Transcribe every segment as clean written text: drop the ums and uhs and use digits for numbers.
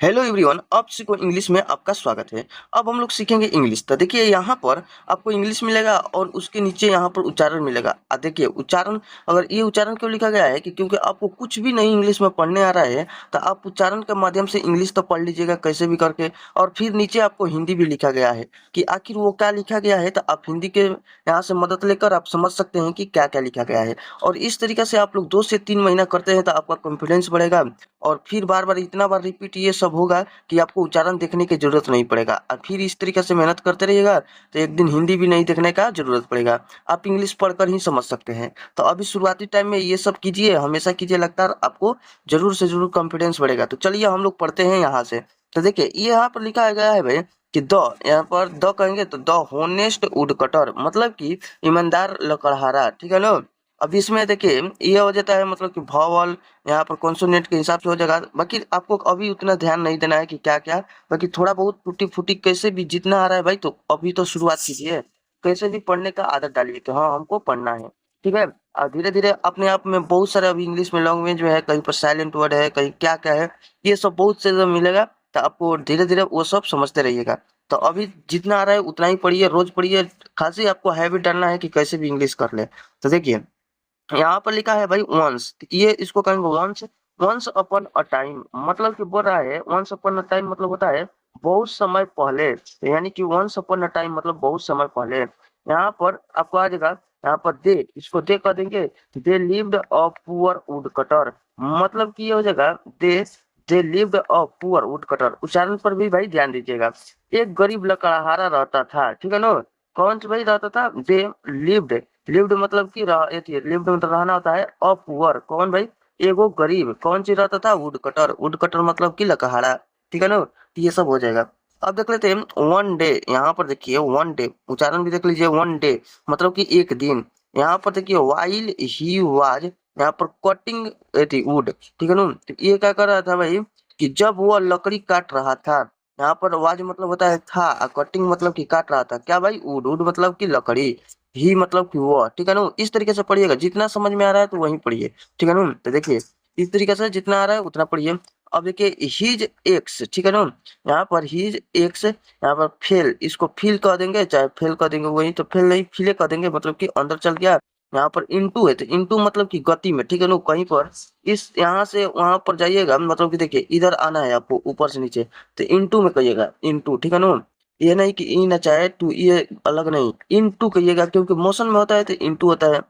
Hello everyone, अब सीखो English में आपका स्वागत है। अब हम लोग सीखेंगे इंग्लिश। तो देखिए यहाँ पर आपको इंग्लिश मिलेगा और उसके नीचे यहाँ पर उच्चारण मिलेगा। देखिए उच्चारण, अगर ये उच्चारण क्यों लिखा गया है कि क्योंकि आपको कुछ भी नहीं इंग्लिश में पढ़ने आ रहा है तो आप उच्चारण के माध्यम से इंग्लिश तो पढ़ लीजिएगा कैसे भी करके। और फिर नीचे आपको हिंदी भी लिखा गया है कि आखिर वो क्या लिखा गया है, तो आप हिंदी के यहाँ से मदद लेकर आप समझ सकते हैं कि क्या क्या लिखा गया है। और इस तरीके से आप लोग 2 से 3 महीना करते हैं तो आपका कॉन्फिडेंस बढ़ेगा और फिर बार बार इतना बार रिपीट ये सब होगा कि आपको उच्चारण देखने की जरूरत नहीं पड़ेगा। और फिर इस तरीके से मेहनत करते रहिएगा तो एक दिन हिंदी भी नहीं देखने का जरूरत पड़ेगा, आप इंग्लिश पढ़कर ही समझ सकते हैं। तो अभी शुरुआती टाइम में ये सब कीजिए, हमेशा कीजिए, लगातार आपको जरूर से जरूर कॉन्फिडेंस बढ़ेगा। तो चलिए हम लोग पढ़ते हैं यहाँ से। तो देखिए ये यहाँ पर लिखा गया है भाई कि द, यहाँ पर द कहेंगे तो द होनेस्ट वुड कटर, मतलब कि ईमानदार लकड़हारा, ठीक है ना। अब इसमें देखिए ये हो जाता है मतलब कि वॉवल यहाँ पर कॉन्सोनेंट के हिसाब से हो जाएगा। बाकी आपको अभी उतना ध्यान नहीं देना है कि क्या क्या, बाकी थोड़ा बहुत टूटी फूटी कैसे भी जितना आ रहा है भाई, तो अभी तो शुरुआत कीजिए, कैसे भी पढ़ने का आदत डालिए कि हाँ हमको पढ़ना है, ठीक है। और धीरे धीरे अपने आप में बहुत सारे अभी इंग्लिश में लैंग्वेज में है, कहीं पर साइलेंट वर्ड है, कहीं क्या क्या है, ये सब बहुत से मिलेगा। तो आपको धीरे धीरे वो सब समझते रहिएगा। तो अभी जितना आ रहा है उतना ही पढ़िए, रोज पढ़िए, खासी आपको हैबिट डालना है कि कैसे भी इंग्लिश कर ले। तो देखिए यहाँ पर लिखा है भाई वंस, ये इसको कहेंगे once. Once upon a time, मतलब कि बोल रहा है वंस अपॉन अ टाइम मतलब होता है बहुत समय पहले, तो यानी कि वंस अपॉन अ टाइम मतलब बहुत समय पहले। यहाँ पर आपको आ जाएगा, यहाँ पर दे, इसको दे कर देंगे, they lived a poor would cutter, मतलब कि ये हो जाएगा they lived a poor would cutter. उच्चारण पर भी भाई ध्यान दीजिएगा। एक गरीब लकड़हारा रहता था, ठीक है ना। कौन सा भाई रहता था? दे लिव्ड, लिव्ड मतलब कि लिव्ड मतलब रहना होता है। ऑफ पुअर, कौन भाई? एगो गरीब, कौन सी रहता था? वुड कटर, वुड कटर मतलब कि लकड़हारा, ठीक है ना। तो ये सब हो जाएगा। अब देख लेते हैं वन डे, यहाँ पर देखिए वन डे उच्चारण भी देख लीजिए। वन डे मतलब कि एक दिन। यहाँ पर देखिए वाइल ही वाज, यहाँ पर कटिंग वुड, ठीक है ना। तो ये क्या कर रहा था भाई कि जब वो लकड़ी काट रहा था, यहाँ पर वाज मतलब होता है था, कटिंग मतलब कि काट रहा था, क्या भाई? वुड, वुड मतलब कि लकड़ी, ही मतलब कि वो, ठीक है ना। इस तरीके से पढ़िएगा, जितना समझ में आ रहा है तो वही पढ़िए, ठीक है ना। तो देखिए इस तरीके से जितना आ रहा है उतना पढ़िए। अब देखिए हिज एक्स, ठीक है ना। यहाँ पर हिज एक्स, यहाँ पर फेल, इसको फील कर देंगे, चाहे फेल कर देंगे, वही तो फेल नहीं फीले कर देंगे, मतलब कि अंदर चल गया। यहाँ पर इंटू है तो इंटू मतलब कि गति में, ठीक है ना। कहीं पर इस यहाँ से वहां पर जाइएगा, मतलब कि देखिए इधर आना है आपको ऊपर से नीचे, तो इंटू में कहिएगा, इंटू, ठीक है ना। ये नहीं कि ई ना चाहे टू, ये अलग नहीं, इनटू कहिएगा, क्योंकि मोशन में होता है तो इनटू होता है।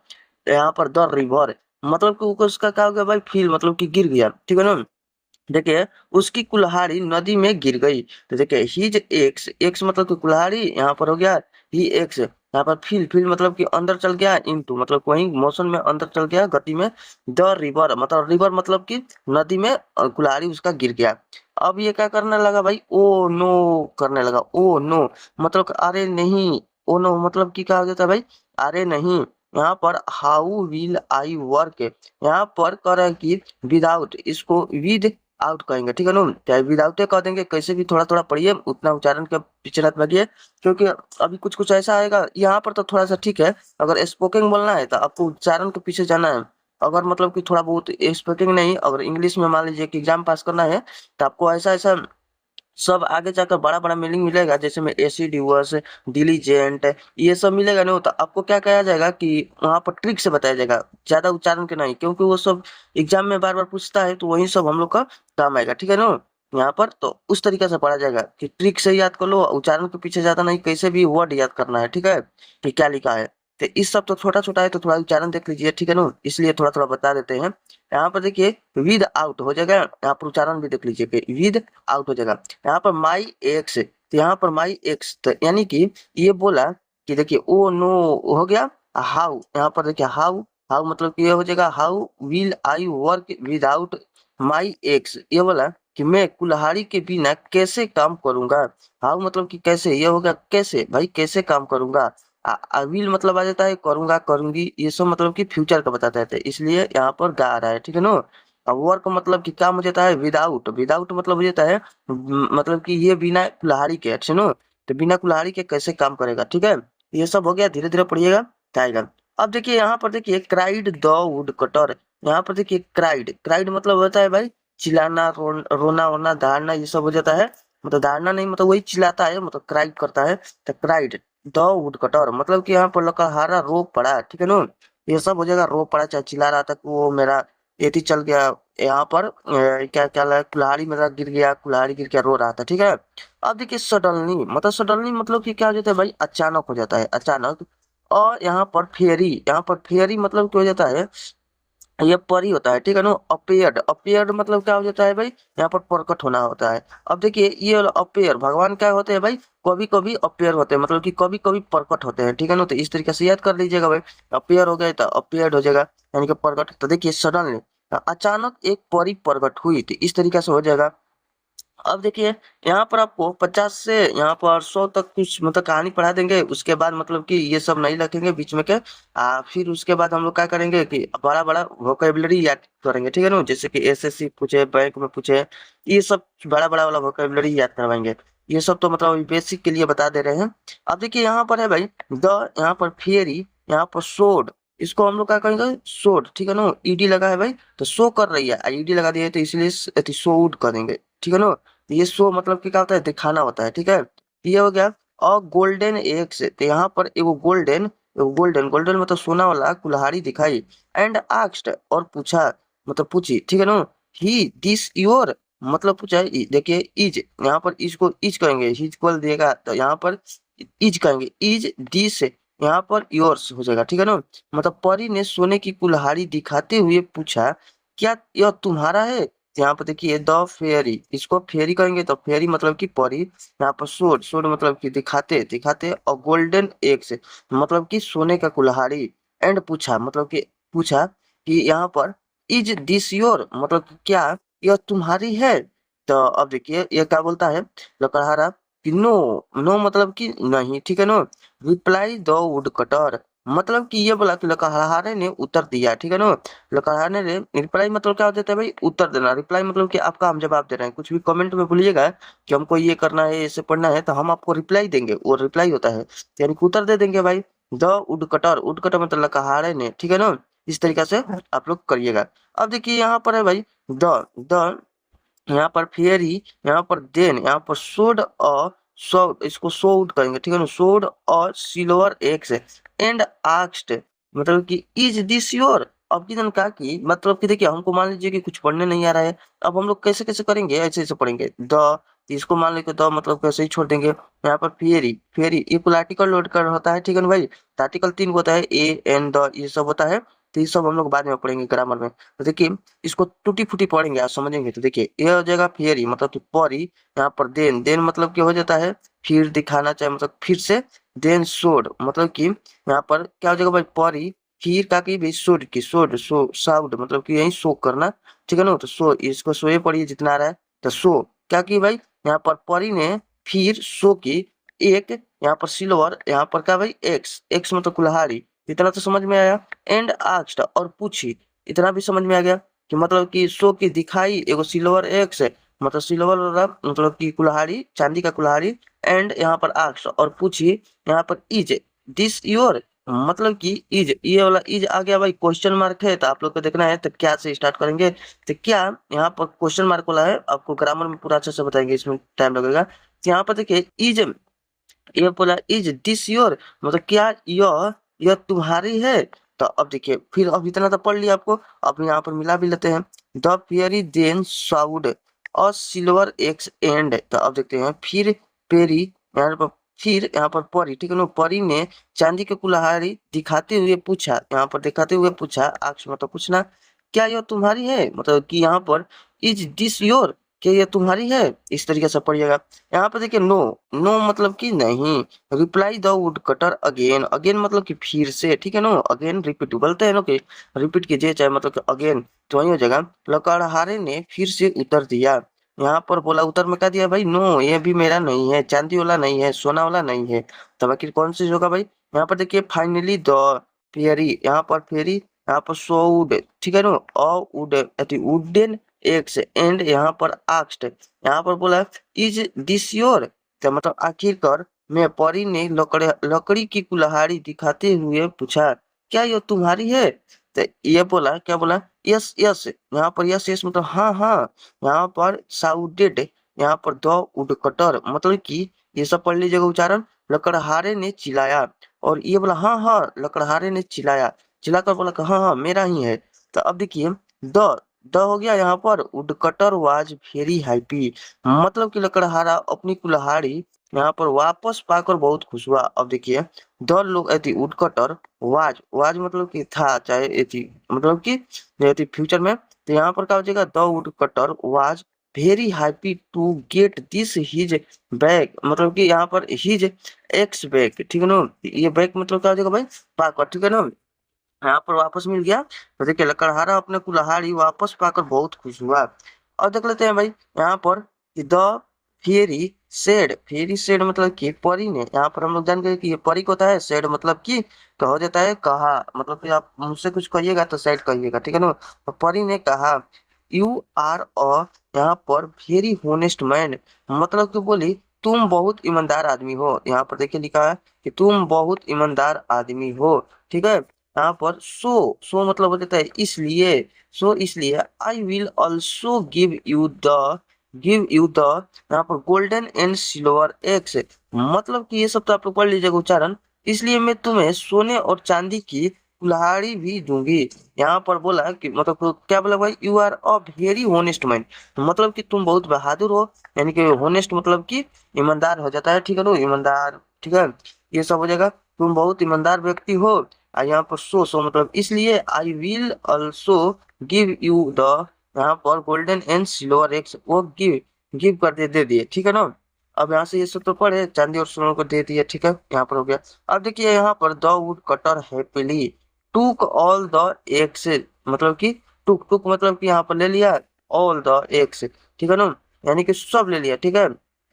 यहाँ पर द रिवर, मतलब कि उसका क्या हो गया भाई? फील मतलब कि गिर गया, ठीक है ना। देखिए उसकी कुल्हाड़ी नदी में गिर गई। तो देखिए हिज एक्स, एक्स मतलब कि कुल्हाड़ी, यहाँ पर हो गया ही एक्स, यहाँ पर फील, फील मतलब कि अंदर चल गया, इनटू मतलब वही मोशन में अंदर चल गया, गति में। द रिवर मतलब रिवर मतलब कि नदी में कुल्हाड़ी उसका गिर गया। अब ये क्या करने लगा भाई? ओ नो करने लगा। ओ नो मतलब कि अरे नहीं, ओ नो मतलब कि क्या हो जाता है भाई? अरे नहीं। यहाँ पर हाउ विल आई वर्क, यहाँ पर करें कि विदाउट, इसको विद आउट कहेंगे, ठीक है ना। चाहे विदाउट कह देंगे, कैसे भी थोड़ा थोड़ा पढ़िए, उतना उच्चारण के पीछे मत भागिए, क्योंकि अभी कुछ कुछ ऐसा आएगा यहाँ पर तो थोड़ा सा ठीक है। अगर स्पोकन बोलना है तो आपको उच्चारण के पीछे जाना है। अगर मतलब कि थोड़ा बहुत स्पोकन नहीं, अगर इंग्लिश में मान लीजिए कि एग्जाम पास करना है, तो आपको ऐसा ऐसा सब आगे जाकर बड़ा बड़ा मीनिंग मिलेगा, जैसे में एसिडिवस, डिलीजेंट, ये सब मिलेगा ना। तो आपको क्या कहा जाएगा कि वहां पर ट्रिक से बताया जाएगा, ज्यादा उच्चारण के नहीं, क्योंकि वो सब एग्जाम में बार बार पूछता है, तो वही सब हम लोग का काम आएगा, ठीक है ना। यहाँ पर तो उस तरीके से पढ़ा जाएगा कि ट्रिक से याद कर लो, उच्चारण के पीछे ज्यादा नहीं, कैसे भी वर्ड याद करना है, ठीक है कि क्या लिखा है। तो इस सब तो छोटा छोटा है, तो थोड़ा उच्चारण देख लीजिए, ठीक है ना, इसलिए थोड़ा थोड़ा बता देते हैं। यहाँ पर देखिए विद आउट हो जाएगा, यहाँ पर उच्चारण भी देख लीजिए कि विद आउट हो जाएगा। यहाँ पर माई एक्स, तो यहाँ पर माई एक्स, तो यानी कि ये बोला कि देखिए ओ नो हो गया। हाउ, यहाँ पर देखिए हाउ, हाउ मतलब कि ये हो जाएगा how will I work without my x, ये बोला कि मैं कुल्हाड़ी के बिना कैसे काम करूंगा। हाउ मतलब कि कैसे, ये होगा कैसे भाई, कैसे काम करूंगा। विल मतलब आ जाता है करूंगा, करूंगी, ये सब मतलब कि फ्यूचर का बताता है, इसलिए यहाँ पर गा रहा है, ठीक है ना। अब वर्क मतलब कि काम हो जाता है विदाउट, विदाउट मतलब हो जाता है मतलब कि ये बिना कुल्हाड़ी के, अच्छे नो, तो बिना कुल्हाड़ी के कैसे काम करेगा, ठीक है। ये सब हो गया, धीरे धीरे पढ़िएगा आएगा। अब देखिए यहाँ पर देखिए क्राइड द वुड कटर, यहाँ पर देखिए क्राइड, क्राइड मतलब होता है भाई चिल्लाना, रोना वोना, दहाड़ना, ये सब हो जाता है। मतलब दहाड़ना नहीं, मतलब वही चिल्लाता है, मतलब क्राई करता है। तो क्राइड द वुड कटर, मतलब कि यहाँ पर लकड़हारा रो पड़ा, ठीक है ना। ये सब हो जाएगा, रो पड़ा, चाहे चिल्ला रहा था कि वो मेरा एथी चल गया यहाँ पर, क्या क्या कुल्हाड़ी मेरा गिर गया, कुल्हाड़ी गिर गया, रो रहा था, ठीक है। अब देखिए सडनली, मतलब सडनली मतलब कि क्या हो जाता है भाई, अचानक हो जाता है, अचानक। और यहाँ पर फेरी, यहाँ पर फेरी मतलब क्या हो जाता है, ये परी होता है, ठीक है ना। अपेयर्ड, अपेयर्ड मतलब क्या हो जाता है भाई, यहाँ पर प्रकट होना होता है। अब देखिए ये वाला अपेयर, भगवान क्या होते हैं भाई, कभी कभी अपेयर होते हैं, मतलब कि कभी कभी प्रकट होते हैं, ठीक है ना। तो इस तरीके से याद कर लीजिएगा भाई, अपेयर हो गए तो अपेयर्ड हो जाएगा, यानी कि प्रकट। तो देखिए सडनली, अचानक एक परी प्रकट हुई, तो इस तरीके से हो जाएगा। अब देखिए यहाँ पर आपको 50 से यहाँ पर 100 तक कुछ मतलब कहानी पढ़ा देंगे, उसके बाद मतलब कि ये सब नहीं रखेंगे बीच में के। फिर उसके बाद हम लोग क्या करेंगे कि बड़ा बड़ा वोकेबलरी याद करेंगे, ठीक है ना। जैसे कि एसएससी पूछे, बैंक में पूछे, ये सब बड़ा बड़ा वाला वोकेबलरी याद करवाएंगे। ये सब तो मतलब बेसिक के लिए बता दे रहे हैं। अब देखिए यहाँ पर है भाई द, यहाँ पर फेरी, यहाँ पर सोड, इसको हम लोग क्या करेंगे, सोड, ठीक है ना। ईडी लगा है भाई, तो शो कर रही है, ईडी लगा दिया है, तो इसलिए सोड करेंगे, ठीक है ना। तो ये शो मतलब कि क्या होता है, दिखाना होता है, ठीक है। तो ये हो गया। और गोल्डन एग से, तो यहाँ पर एगो गोल्डन, गोल्डन गोल्डन मतलब सोना वाला कुल्हाड़ी दिखाई। एंड आस्क्ड, और पूछा, मतलब पूछी, ठीक है ना। ही दिस योर, मतलब पूछा, देखिए इज, यहाँ पर इज को इज कहेंगे, इज को देगा तो यहाँ पर इज कहेंगे, इज दिस, यहाँ पर योर्स हो जाएगा, ठीक है ना। मतलब परी ने सोने की कुल्हाड़ी दिखाते हुए पूछा, क्या यह तुम्हारा है। यहाँ पर देखिए द फेयरी, इसको फेयरी कहेंगे तो फेयरी मतलब कि परी, यहाँ पर सोड, सोड मतलब कि दिखाते दिखाते, और गोल्डन एग्स मतलब कि सोने का कुल्हाड़ी। एंड पूछा, मतलब कि पूछा कि यहाँ पर इज दिस योर, मतलब कि क्या यह तुम्हारी है। तो अब देखिए ये क्या बोलता है लकड़हारा, कि नो, नो मतलब कि नहीं, ठीक है ना। रिप्लाई द वुड कटर, मतलब कि ये बोला कि लकड़हारे ने उत्तर दिया, ठीक है ना। लकड़हारे ने रिप्लाई मतलब क्या होता है भाई, उत्तर देना। रिप्लाई मतलब कि आपका हम जवाब दे रहे हैं, कुछ भी कमेंट में बोलिएगा कि हमको ये करना है, ऐसे पढ़ना है, तो हम आपको रिप्लाई देंगे, वो रिप्लाई होता है, यानी कि उत्तर दे देंगे भाई। The wood cutter, would cutter मतलब लकड़हारे ने, ठीक है ना। इस तरीके से आप लोग करिएगा। अब देखिए यहाँ पर है भाई द, यहाँ पर फेयरी, यहाँ पर देन, यहाँ पर सोड और सो, इसको सोड करेंगे, ठीक है ना। सोड और सिल्वर एक्स एंड आस्क्ड, मतलब कि इज दिस योर। अब की कहा कि मतलब कि देखिए हमको मान लीजिए कि कुछ पढ़ने नहीं आ रहा है, अब हम लोग कैसे कैसे करेंगे, ऐसे ऐसे पढ़ेंगे। द, इसको मान लीजिए द मतलब कैसे ही छोड़ देंगे। यहाँ पर फेयरी, फेयरी ये कुल आर्टिकल लोड कर होता है, ठीक है ना भाई। तो आर्टिकल 3 होता है, ए एन द, ये सब होता है। तो ये सब हम लोग बाद में पढ़ेंगे ग्रामर में। तो देखिए इसको टूटी फूटी पढ़ेंगे, आप समझेंगे। तो देखिए ये हो जाएगा फेरी मतलब तो परी, यहाँ पर देन, देन मतलब क्या हो जाता है, फिर दिखाना चाहे, मतलब फिर से। देन सोड मतलब कि यहाँ पर क्या हो जाएगा भाई, परी, फिर का की भाई सोड की, सोड सो साउड मतलब कि यही शो करना, ठीक है ना। तो सो, इसको सोए पढ़िए जितना आ रहा है। तो सो क्या की भाई, यहाँ पर परी ने फिर शो की एक, यहाँ पर सिल्वर, यहाँ पर क्या भाई एक्स, एक्स मतलब कुल्हाड़ी। इतना तो समझ में आया। एंड आस्क्ड, और पूछी, इतना भी समझ में आ गया कि मतलब कि शो की दिखाई एगो सिल्वर एक्स है, मतलब सिल्वर वाला मतलब कि कुल्हाड़ी, चांदी का कुल्हाड़ी। एंड यहाँ पर आक्स, और पूछी, यहाँ पर इज दिस योर, मतलब कि इज, ये वाला इज आ गया भाई, क्वेश्चन मार्क है, तो आप लोग को देखना है तो क्या से स्टार्ट करेंगे। तो क्या यहाँ पर क्वेश्चन मार्क वाला है, आपको ग्रामर में पूरा अच्छे से बताएंगे, इसमें टाइम लगेगा। तो यहाँ पर देखिए इज, ये बोला इज दिस योर, मतलब क्या यह तुम्हारी है। तो अब देखिए फिर, अब इतना तो पढ़ लिया आपको, अब यहाँ पर मिला भी लेते हैं। द पेरी देन साउड और सिल्वर एक्स एंड, तो अब देखते हैं फिर पेरी, यहाँ पर फिर यहाँ पर परी, ठीक है ना। परी ने चांदी के कुल्हाड़ी दिखाते हुए पूछा, यहाँ पर दिखाते हुए पूछा, आक्ष मतलब पूछना, क्या यह तुम्हारी है, मतलब कि यहाँ पर इज दिस योर, क्या यह तुम्हारी है, इस तरीके से पढ़िएगा। यहाँ पे देखिए नो, नो मतलब कि नहीं। Reply the wood cutter again, again मतलब कि फिर से, ठीक है ना। अगेन रिपीट बोलते हैं ना, कि रिपीट कीजिए चाहे, मतलब कि अगेन, तो वही हो जाएगा। लकड़हारे ने फिर से उत्तर दिया, यहाँ पर बोला उत्तर में क्या दिया भाई, नो ये भी मेरा नहीं है, चांदी वाला नहीं है, सोना वाला नहीं है। तो आखिर कौन सी होगा भाई, यहाँ पर देखिए फाइनली द फेरी, यहाँ पर फेरी, यहाँ पर सोड, ठीक है ना। और वुड, वुडन एक्स एंड, यहाँ पर आक्स्ट, यहाँ पर बोला इज दिस योर, तो मतलब आखिरकार मैं परी ने लकड़ी की कुल्हाड़ी दिखाते हुए पूछा, क्या यह तुम्हारी है। तो ये बोला क्या बोला, यस यस, यहाँ पर यस यस मतलब हाँ हाँ। यहाँ पर साउडेड, यहाँ पर द वुडकटर मतलब कि ये सब पढ़ लीजिएगा उच्चारण। लकड़हारे ने चिल्लाया, और ये बोला हाँ हाँ, लकड़हारे ने चिल्लाया, चिल्लाकर बोला कि हाँ हाँ मेरा ही है। तो अब देखिए द द हो गया यहाँ पर, वुडकटर वाज वेरी हैप्पी मतलब कि लकड़हारा अपनी कुल्हाड़ी यहाँ पर वापस पाकर बहुत खुश हुआ। अब देखिए द लोग एथी वुडकटर वाज, वाज मतलब कि था, चाहे एथी मतलब कि एथी फ्यूचर में। तो यहाँ पर क्या हो जाएगा, the woodcutter was very happy to get this his bag मतलब कि यहाँ पर हिज एक्स बैग, ठीक है ना। ये बैग मतलब क्या हो जाएगा भाई, पाकर, ठीक है ना। यहाँ पर वापस मिल गया। तो देखिए लकड़हारा अपने कुल्हाड़ी वापस पाकर बहुत खुश हुआ। और देख लेते हैं भाई यहाँ पर the fairy said, fairy said मतलब कि परी ने, यहाँ पर हम लोग जान गए कि ये परी को होता है, सेड मतलब कि तो हो जाता है कहा, मतलब कि आप मुझसे कुछ कहिएगा तो सेड कहिएगा, ठीक है ना। तो परी ने कहा यू आर अ, यहाँ पर वेरी होनेस्ट मैन मतलब कि बोली तुम बहुत ईमानदार आदमी हो। यहाँ पर देखिए लिखा है कि तुम बहुत ईमानदार आदमी हो, ठीक है। यहाँ पर सो मतलब हो जाता है इसलिए, सो इसलिए I will also give you the यहाँ पर गोल्डन एंड सिल्वर एग्स मतलब कि ये सब तो आप लोग पढ़ लीजिएगा उच्चारण। इसलिए मैं तुम्हें सोने और चांदी की कुल्हाड़ी भी दूंगी। यहाँ पर बोला कि मतलब तो क्या बोला भाई, you are a very honest man मतलब कि तुम बहुत बहादुर हो, यानी कि होनेस्ट मतलब कि ईमानदार हो जाता है, ठीक है ना, ईमानदार, ठीक है। ये सब हो जाएगा, तुम बहुत ईमानदार व्यक्ति हो। और यहाँ पर सो मतलब इसलिए I will also give you the यहाँ पर गोल्डन एंड सिल्वर एक्स वो गिव कर दे दिए, ठीक है ना। अब यहाँ से ये सब तो पढ़े, चांदी और सोने को दे दिए, ठीक है, यहाँ पर हो गया। अब देखिए यहाँ पर द वुड कटर हैप्पीली टूक ऑल द एग्स मतलब कि टूक टूक मतलब कि यहाँ पर ले लिया ऑल द एग्स, ठीक है ना, यानी कि सब ले लिया, ठीक है।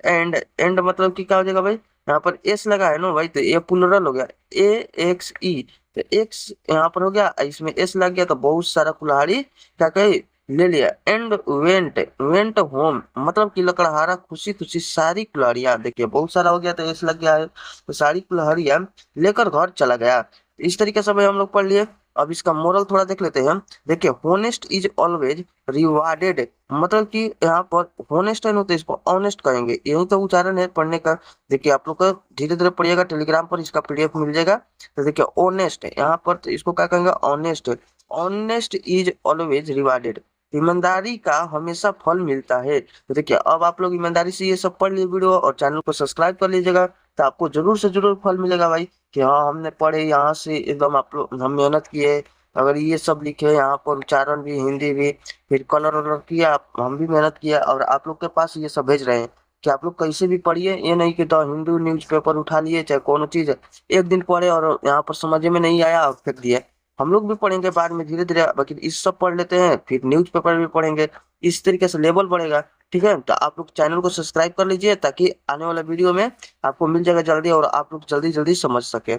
एंड मतलब कि क्या हो जाएगा भाई, यहाँ पर एस लगा है ना भाई, तो ये प्लुरल हो गया, ए एक्स ई, तो एक्स यहाँ पर हो गया, इसमें एस लग गया, तो बहुत सारा कुल्हाड़ी क्या कहे ले लिया। एंड वेंट होम मतलब कि लकड़हारा खुशी खुशी सारी कुल्हाड़ियां, देखिए बहुत सारा हो गया तो एस लग गया है, तो सारी कुल्हाड़ियां लेकर घर चला गया। इस तरीके से भाई हम लोग पढ़ लिए। अब इसका मोरल थोड़ा देख लेते हैं। देखिए होनेस्ट इज ऑलवेज रिवार्डेड मतलब कि यहाँ पर होनेस्ट है ना, तो इसको ऑनेस्ट कहेंगे, यही तो उच्चारण है पढ़ने का। देखिए आप लोग का धीरे धीरे पढ़िएगा, टेलीग्राम पर इसका पीडीएफ मिल जाएगा। तो देखिए ऑनेस्ट है यहाँ पर, तो इसको क्या कहेंगे, honest. Honest is always rewarded ईमानदारी का हमेशा फल मिलता है। तो देखिए अब आप लोग ईमानदारी से ये सब पढ़ लिए वीडियो और चैनल को सब्सक्राइब कर लीजिएगा, तो आपको जरूर से जरूर फल मिलेगा भाई, कि हाँ हमने पढ़े यहाँ से एकदम, आप लोग हम मेहनत किए, अगर ये सब लिखे यहाँ पर उच्चारण भी हिंदी भी, फिर कलर वलर किया, हम भी मेहनत किया और आप लोग के पास ये सब भेज रहे हैं कि आप लोग कैसे भी पढ़िए। ये नहीं कि द हिंदू न्यूज़पेपर उठा लिए चाहे कोनो चीज एक दिन पढ़े और यहाँ पर समझ में नहीं आया और फेंक दिए। हम लोग भी पढ़ेंगे बाद में धीरे धीरे, बाकी इस सब पढ़ लेते हैं फिर न्यूज़पेपर भी पढ़ेंगे, इस तरीके से लेवल बढ़ेगा, ठीक है। तो आप लोग चैनल को सब्सक्राइब कर लीजिए ताकि आने वाला वीडियो में आपको मिल जाएगा जल्दी और आप लोग जल्दी जल्दी समझ सके,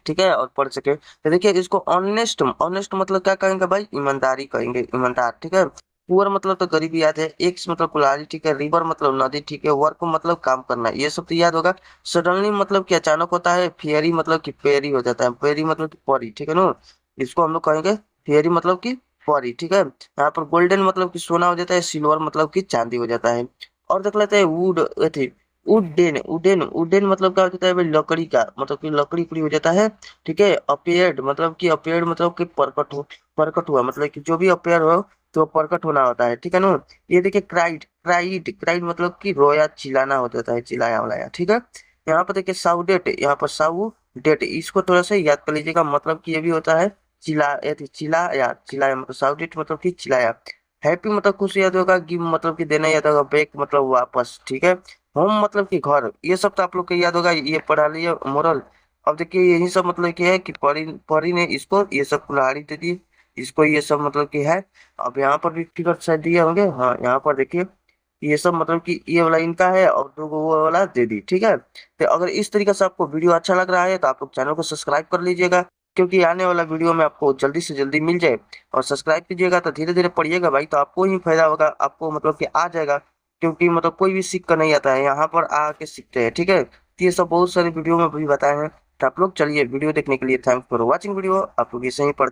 ठीक है, और पढ़ सके। तो देखिए इसको ऑनेस्ट, ऑनेस्ट मतलब क्या कहेंगे भाई, ईमानदारी कहेंगे, ईमानदार, ठीक है। पुअर मतलब तो गरीबी याद है, एक्स मतलब कुल्हाड़ी, ठीक है, रिवर मतलब नदी, ठीक है, वर्क मतलब काम करना, ये सब तो याद होगा। सडनली मतलब कि अचानक होता है, फेयरी मतलब कि पेरी हो जाता है, पेरी मतलब कि परी, ठीक है ना, इसको हम लोग कहेंगे फेयरी मतलब कि परी, ठीक है। यहाँ पर गोल्डन मतलब कि सोना हो जाता है, सिल्वर मतलब कि चांदी हो जाता है। और देख लेते हैं वुड, वुडन वुडन वुडन मतलब क्या होता है भाई, लकड़ी का मतलब कि लकड़ी उकड़ी हो जाता है, ठीक है। अपेयर्ड मतलब कि अपेयर्ड मतलब कि प्रकट हुआ मतलब कि जो भी अपेयर हो तो प्रकट होना होता है, ठीक है ना। ये देखिए क्राइड क्राइड क्राइड मतलब कि रोया चिल्लाना हो जाता है, चिल्लाया उलाया, ठीक है। यहाँ पर देखिए साउडेट, यहाँ पर साउ डेट, इसको थोड़ा सा याद कर लीजिएगा, मतलब कि ये भी होता है चिल्लाया चिल्लाया मतलब साउडेट मतलब कि चिल्लाया। हैप्पी मतलब खुश याद होगा, गिव मतलब कि देना याद होगा, बैक मतलब वापस, ठीक है। होम मतलब कि घर, ये सब तो आप लोग को याद होगा, ये पढ़ा लिया मोरल। अब देखिए यही सब मतलब क्या है कि परी परी ने इसको ये सब कुल्हाड़ी दे दी, इसको ये सब मतलब कि है। अब यहाँ पर भी फिगर शायद दिए होंगे, हाँ यहाँ पर देखिए ये सब मतलब कि ये वाला इनका है और दो वो वाला दे दी, ठीक है। तो अगर इस तरीके से आपको वीडियो अच्छा लग रहा है तो आप लोग चैनल को सब्सक्राइब कर लीजिएगा, क्योंकि आने वाला वीडियो में आपको जल्दी से जल्दी मिल जाए। और सब्सक्राइब कीजिएगा तो धीरे धीरे पढ़िएगा भाई, तो आपको ही फायदा होगा, आपको मतलब कि आ जाएगा, क्योंकि मतलब कोई भी सीख कर नहीं आता है, यहाँ पर आके सीखते हैं, ठीक है। तो ये सब बहुत सारे वीडियो में भी बताए हैं। तो आप लोग चलिए वीडियो देखने के लिए थैंक्स फॉर वॉचिंग वीडियो, आप लोग इसे ही पढ़